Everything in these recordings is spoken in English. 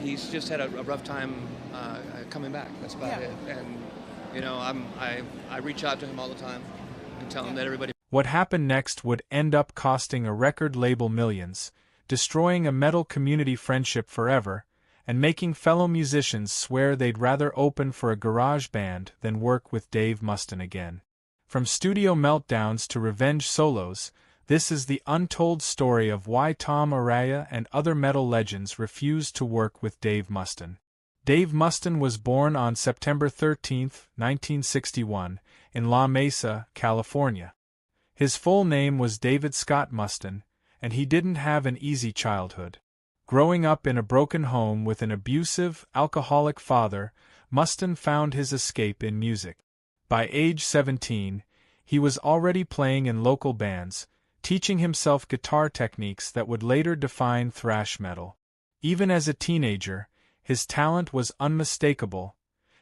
he's just had a rough time coming back. That's about Yeah. it. And I reach out to him all the time and tell him Yeah. that everybody. What happened next would end up costing a record label millions, destroying a metal community friendship forever, and making fellow musicians swear they'd rather open for a garage band than work with Dave Mustaine again. From studio meltdowns to revenge solos, this is the untold story of why Tom Araya and other metal legends refused to work with Dave Mustaine. Dave Mustaine was born on September 13, 1961, in La Mesa, California. His full name was David Scott Mustaine, and he didn't have an easy childhood. Growing up in a broken home with an abusive, alcoholic father, Mustaine found his escape in music. By age 17, he was already playing in local bands, teaching himself guitar techniques that would later define thrash metal. Even as a teenager, his talent was unmistakable.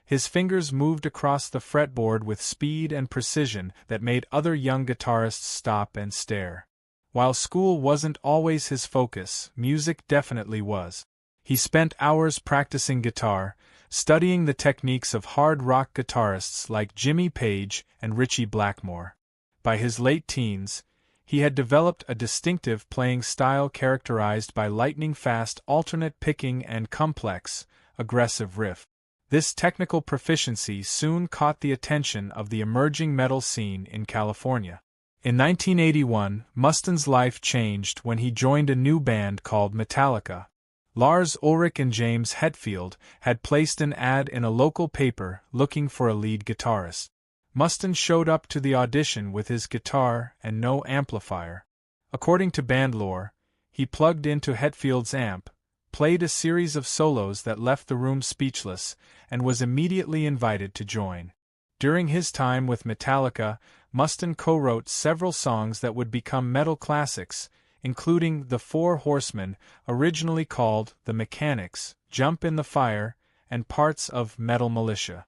His fingers moved across the fretboard with speed and precision that made other young guitarists stop and stare. While school wasn't always his focus, music definitely was. He spent hours practicing guitar, studying the techniques of hard rock guitarists like Jimmy Page and Ritchie Blackmore. By his late teens, he had developed a distinctive playing style characterized by lightning-fast alternate picking and complex, aggressive riff. This technical proficiency soon caught the attention of the emerging metal scene in California. In 1981, Mustaine's life changed when he joined a new band called Metallica. Lars Ulrich and James Hetfield had placed an ad in a local paper looking for a lead guitarist. Mustaine showed up to the audition with his guitar and no amplifier. According to band lore, he plugged into Hetfield's amp, played a series of solos that left the room speechless, and was immediately invited to join. During his time with Metallica, Mustaine co-wrote several songs that would become metal classics, including The Four Horsemen, originally called The Mechanics, Jump in the Fire, and parts of Metal Militia.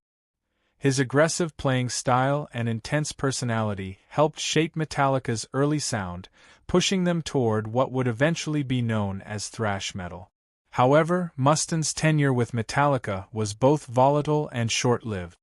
His aggressive playing style and intense personality helped shape Metallica's early sound, pushing them toward what would eventually be known as thrash metal. However, Mustaine's tenure with Metallica was both volatile and short-lived.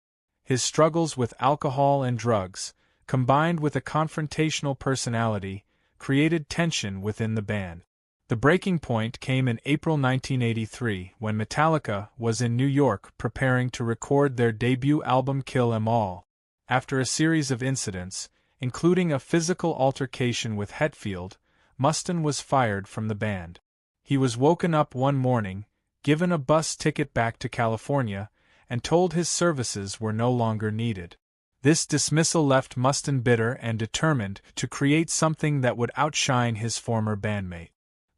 His struggles with alcohol and drugs, combined with a confrontational personality, created tension within the band. The breaking point came in April 1983 when Metallica was in New York preparing to record their debut album Kill 'Em All. After a series of incidents, including a physical altercation with Hetfield, Mustaine was fired from the band. He was woken up one morning, given a bus ticket back to California, and told his services were no longer needed. This dismissal left Mustaine bitter and determined to create something that would outshine his former bandmate.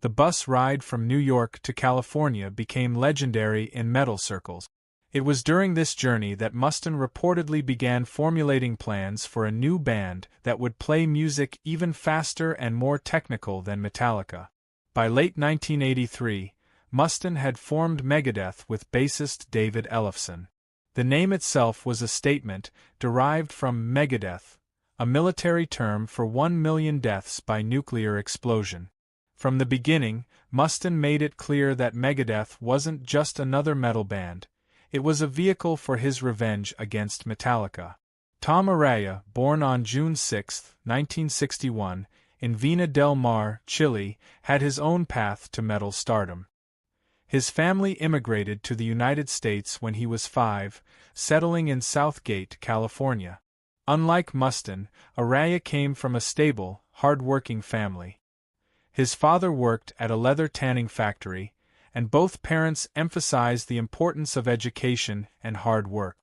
The bus ride from New York to California became legendary in metal circles. It was during this journey that Mustaine reportedly began formulating plans for a new band that would play music even faster and more technical than Metallica. By late 1983, Mustaine had formed Megadeth with bassist David Ellefson. The name itself was a statement derived from Megadeth, a military term for 1 million deaths by nuclear explosion. From the beginning, Mustaine made it clear that Megadeth wasn't just another metal band, it was a vehicle for his revenge against Metallica. Tom Araya, born on June 6, 1961, in Vina del Mar, Chile, had his own path to metal stardom. His family immigrated to the United States when he was 5, settling in Southgate, California. Unlike Mustaine, Araya came from a stable, hard-working family. His father worked at a leather tanning factory, and both parents emphasized the importance of education and hard work.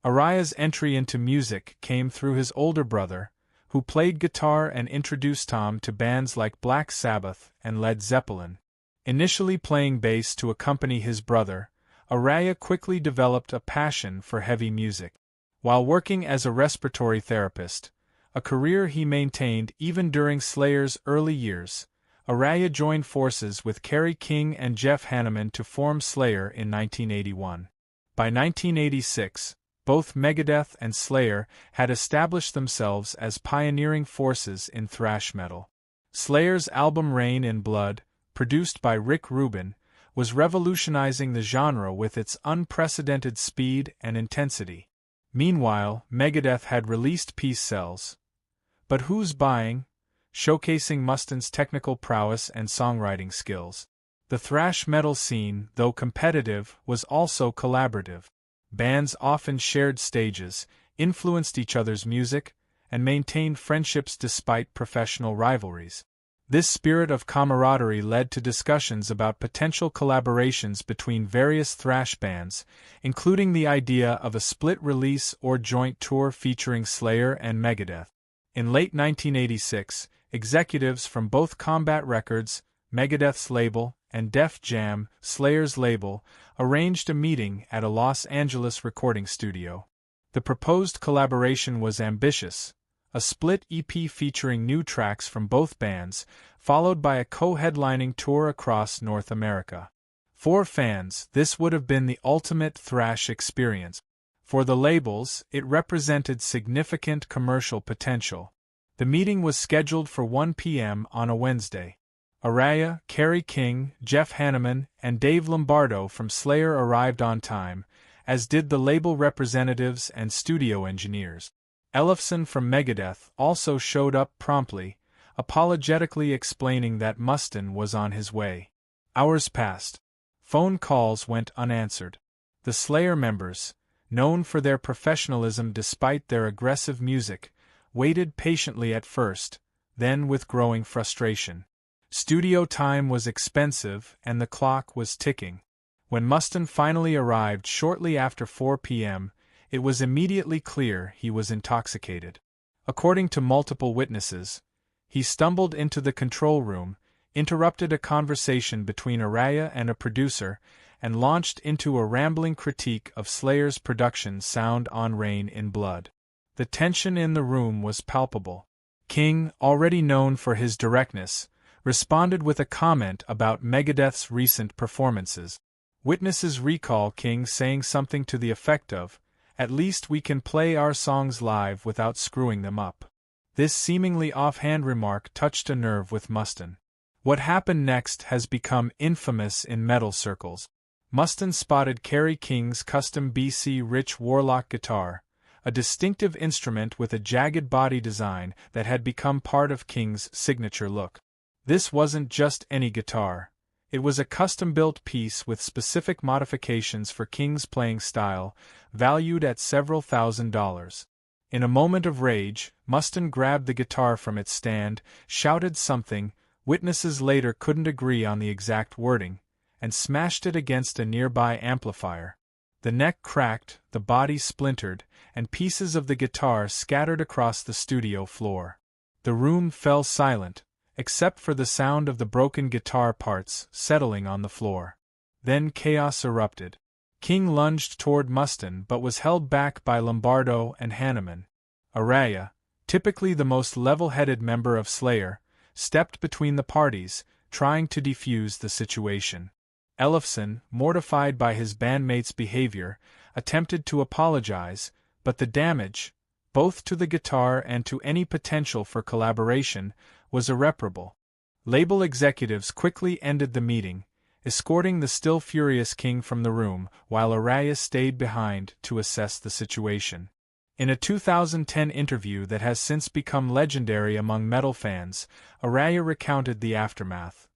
Araya's entry into music came through his older brother, who played guitar and introduced Tom to bands like Black Sabbath and Led Zeppelin. Initially playing bass to accompany his brother, Araya quickly developed a passion for heavy music. While working as a respiratory therapist, a career he maintained even during Slayer's early years, Araya joined forces with Kerry King and Jeff Hanneman to form Slayer in 1981. By 1986, both Megadeth and Slayer had established themselves as pioneering forces in thrash metal. Slayer's album Rain in Blood, produced by Rick Rubin, was revolutionizing the genre with its unprecedented speed and intensity. Meanwhile, Megadeth had released Peace Cells. But who's buying? Showcasing Mustaine's technical prowess and songwriting skills. The thrash metal scene, though competitive, was also collaborative. Bands often shared stages, influenced each other's music, and maintained friendships despite professional rivalries. This spirit of camaraderie led to discussions about potential collaborations between various thrash bands, including the idea of a split release or joint tour featuring Slayer and Megadeth. In late 1986, executives from both Combat Records, Megadeth's label, and Def Jam, Slayer's label, arranged a meeting at a Los Angeles recording studio. The proposed collaboration was ambitious: a split EP featuring new tracks from both bands, followed by a co-headlining tour across North America. For fans, this would have been the ultimate thrash experience. For the labels, it represented significant commercial potential. The meeting was scheduled for 1 p.m. on a Wednesday. Araya, Kerry King, Jeff Hanneman, and Dave Lombardo from Slayer arrived on time, as did the label representatives and studio engineers. Ellefson from Megadeth also showed up promptly, apologetically explaining that Mustaine was on his way. Hours passed. Phone calls went unanswered. The Slayer members, known for their professionalism despite their aggressive music, waited patiently at first, then with growing frustration. Studio time was expensive and the clock was ticking. When Mustaine finally arrived shortly after 4 p.m., it was immediately clear he was intoxicated. According to multiple witnesses, he stumbled into the control room, interrupted a conversation between Araya and a producer, and launched into a rambling critique of Slayer's production Sound on Rain in Blood. The tension in the room was palpable. King, already known for his directness, responded with a comment about Megadeth's recent performances. Witnesses recall King saying something to the effect of, "At least we can play our songs live without screwing them up." This seemingly offhand remark touched a nerve with Mustaine. What happened next has become infamous in metal circles. Mustaine spotted Kerry King's custom BC Rich Warlock guitar, a distinctive instrument with a jagged body design that had become part of King's signature look. This wasn't just any guitar. It was a custom-built piece with specific modifications for King's playing style, valued at several $1,000s. In a moment of rage, Mustaine grabbed the guitar from its stand, shouted something, witnesses later couldn't agree on the exact wording, and smashed it against a nearby amplifier. The neck cracked, the body splintered, and pieces of the guitar scattered across the studio floor. The room fell silent, except for the sound of the broken guitar parts settling on the floor. Then chaos erupted. King lunged toward Mustaine but was held back by Lombardo and Hanneman. Araya, typically the most level-headed member of Slayer, stepped between the parties, trying to defuse the situation. Ellefson, mortified by his bandmates' behavior, attempted to apologize, but the damage, both to the guitar and to any potential for collaboration, was irreparable. Label executives quickly ended the meeting, escorting the still furious King from the room, while Araya stayed behind to assess the situation. In a 2010 interview that has since become legendary among metal fans, Araya recounted the aftermath.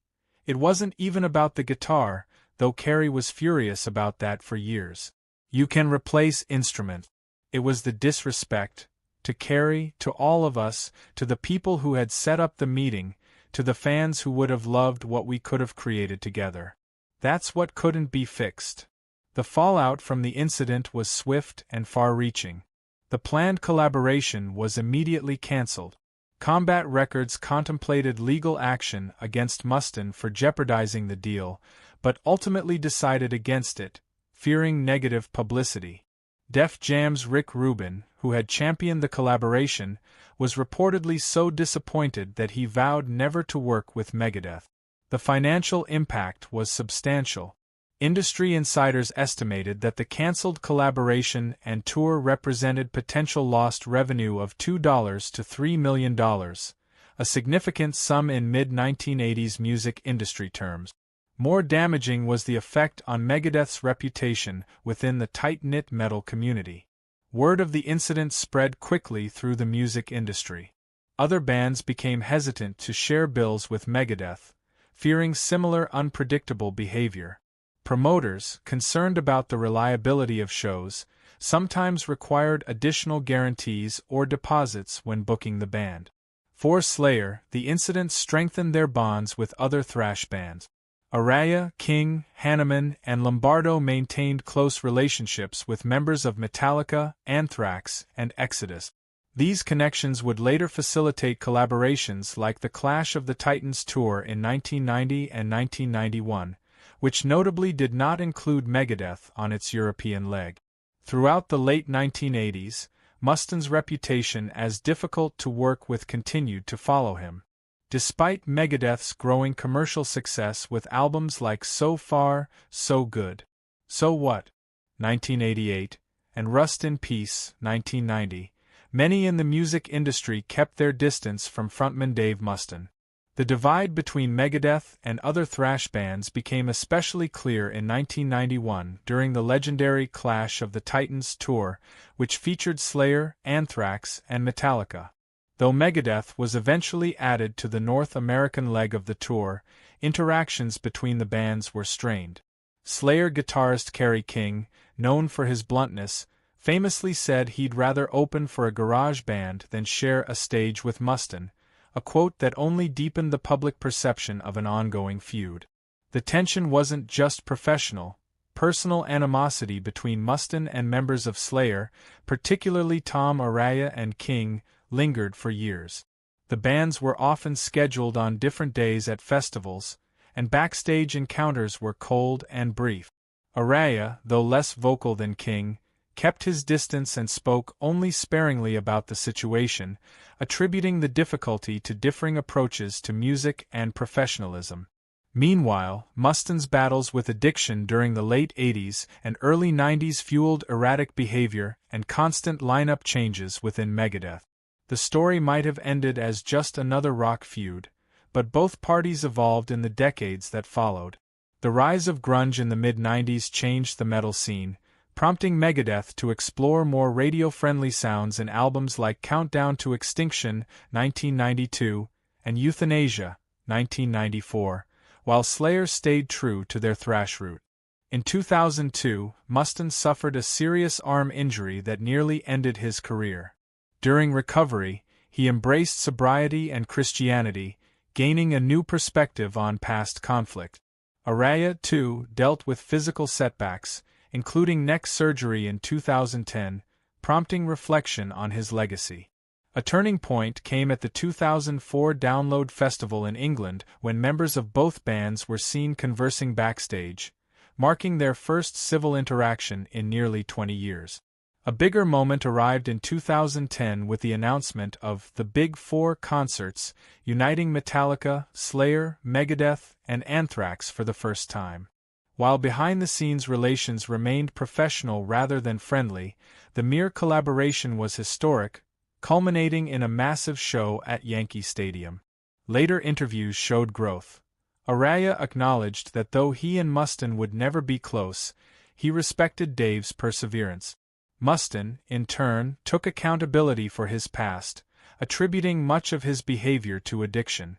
It wasn't even about the guitar, though Kerry was furious about that for years. You can replace instrument. It was the disrespect, to Kerry, to all of us, to the people who had set up the meeting, to the fans who would have loved what we could have created together. That's what couldn't be fixed. The fallout from the incident was swift and far-reaching. The planned collaboration was immediately cancelled. Combat Records contemplated legal action against Mustaine for jeopardizing the deal, but ultimately decided against it, fearing negative publicity. Def Jam's Rick Rubin, who had championed the collaboration, was reportedly so disappointed that he vowed never to work with Megadeth. The financial impact was substantial. Industry insiders estimated that the cancelled collaboration and tour represented potential lost revenue of $2 to $3 million, a significant sum in mid-1980s music industry terms. More damaging was the effect on Megadeth's reputation within the tight-knit metal community. Word of the incident spread quickly through the music industry. Other bands became hesitant to share bills with Megadeth, fearing similar unpredictable behavior. Promoters, concerned about the reliability of shows, sometimes required additional guarantees or deposits when booking the band. For Slayer, the incident strengthened their bonds with other thrash bands. Araya, King, Hanneman, and Lombardo maintained close relationships with members of Metallica, Anthrax, and Exodus. These connections would later facilitate collaborations like the Clash of the Titans tour in 1990 and 1991, which notably did not include Megadeth on its European leg. Throughout the late 1980s, Mustaine's reputation as difficult to work with continued to follow him. Despite Megadeth's growing commercial success with albums like So Far, So Good, So What, 1988, and Rust in Peace, 1990, many in the music industry kept their distance from frontman Dave Mustaine. The divide between Megadeth and other thrash bands became especially clear in 1991 during the legendary Clash of the Titans tour, which featured Slayer, Anthrax, and Metallica. Though Megadeth was eventually added to the North American leg of the tour, interactions between the bands were strained. Slayer guitarist Kerry King, known for his bluntness, famously said he'd rather open for a garage band than share a stage with Mustaine, a quote that only deepened the public perception of an ongoing feud. The tension wasn't just professional. Personal animosity between Mustaine and members of Slayer, particularly Tom Araya and King, lingered for years. The bands were often scheduled on different days at festivals, and backstage encounters were cold and brief. Araya, though less vocal than King, kept his distance and spoke only sparingly about the situation, attributing the difficulty to differing approaches to music and professionalism. Meanwhile, Mustaine's battles with addiction during the late 80s and early 90s fueled erratic behavior and constant lineup changes within Megadeth. The story might have ended as just another rock feud, but both parties evolved in the decades that followed. The rise of grunge in the mid-90s changed the metal scene, prompting Megadeth to explore more radio-friendly sounds in albums like Countdown to Extinction, 1992, and Euthanasia, 1994, while Slayer stayed true to their thrash root. In 2002, Mustaine suffered a serious arm injury that nearly ended his career. During recovery, he embraced sobriety and Christianity, gaining a new perspective on past conflict. Araya, too, dealt with physical setbacks, including neck surgery in 2010, prompting reflection on his legacy. A turning point came at the 2004 Download Festival in England when members of both bands were seen conversing backstage, marking their first civil interaction in nearly 20 years. A bigger moment arrived in 2010 with the announcement of the Big Four concerts, uniting Metallica, Slayer, Megadeth, and Anthrax for the first time. While behind-the-scenes relations remained professional rather than friendly, the mere collaboration was historic, culminating in a massive show at Yankee Stadium. Later interviews showed growth. Araya acknowledged that though he and Mustaine would never be close, he respected Dave's perseverance. Mustaine, in turn, took accountability for his past, attributing much of his behavior to addiction.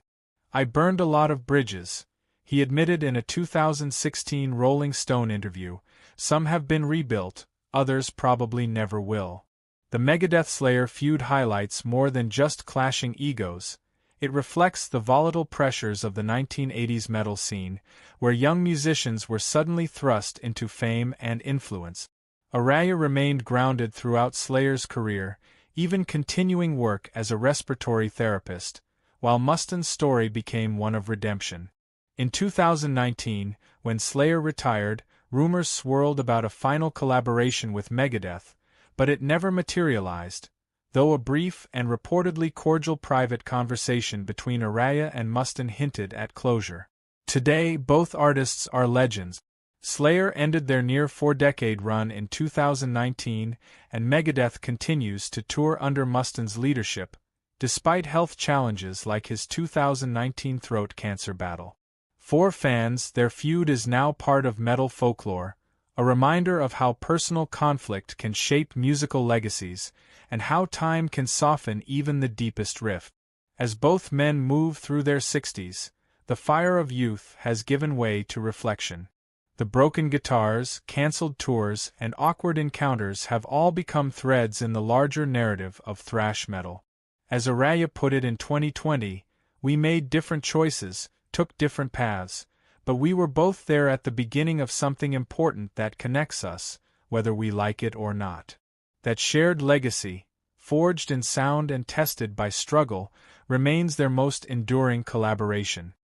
"I burned a lot of bridges," he admitted in a 2016 Rolling Stone interview. "Some have been rebuilt, others probably never will." The Megadeth-Slayer feud highlights more than just clashing egos. It reflects the volatile pressures of the 1980s metal scene, where young musicians were suddenly thrust into fame and influence. Araya remained grounded throughout Slayer's career, even continuing work as a respiratory therapist, while Mustaine's story became one of redemption. In 2019, when Slayer retired, rumors swirled about a final collaboration with Megadeth, but it never materialized, though a brief and reportedly cordial private conversation between Araya and Mustaine hinted at closure. Today, both artists are legends. Slayer ended their near four-decade run in 2019, and Megadeth continues to tour under Mustaine's leadership, despite health challenges like his 2019 throat cancer battle. For fans, their feud is now part of metal folklore, a reminder of how personal conflict can shape musical legacies, and how time can soften even the deepest rift. As both men move through their 60s, the fire of youth has given way to reflection. The broken guitars, cancelled tours, and awkward encounters have all become threads in the larger narrative of thrash metal. As Araya put it in 2020, we made different choices, took different paths, but we were both there at the beginning of something important that connects us, whether we like it or not. That shared legacy, forged in sound and tested by struggle, remains their most enduring collaboration.